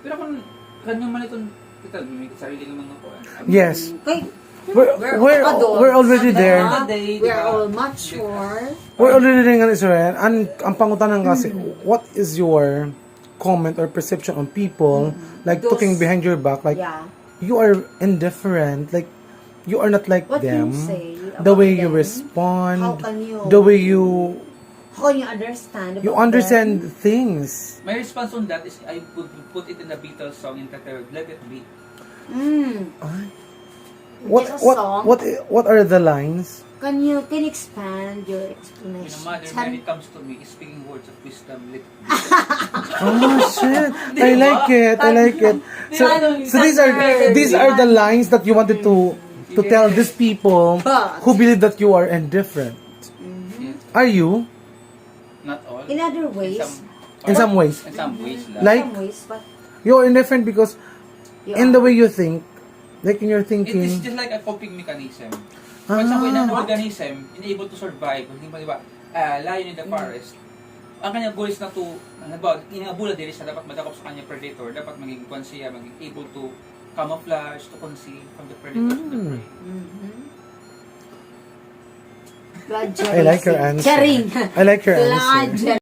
Pero kung kanyang man itong, may sarili ng mga kuwan. Yes. Okay. We're already there. We are all mature. We're already there nga Israel. Ang pangutanang kasi, what is your comment or perception on people like Those- talking behind your back, like Yeah. you are indifferent, like you are not like What them. can you say The about way you them? respond, How can you? the way you How can you understand? you about understand them? things. My response on that is I would put it in the Beatles song entitled Let It Be. What Just a what song? what are the lines? Can you expand your In a explanation? mother, when it comes to me, speaking words of wisdom, let it be. Oh shit! I like it. I like it. So, these are the lines that you wanted to tell these people who believe that you are indifferent. Yes. Are you? Not all. In other ways, In some ways, In some ways lang. Like- some ways, but you're indifferent because you in are. the way you think, like in your It is thinking. just like a coping mechanism. For example, in an What? organism, unable to survive, hindi ba, diba, lion in the forest, ang kanyang goal is na to, halimbawa, inabula din siya, dapat madakop sa kanyang predator, dapat maging kwan siya, maging able to camouflage, to conceal from the predator to the prey. Blood I like your answer. Charing. I like your Blood answer.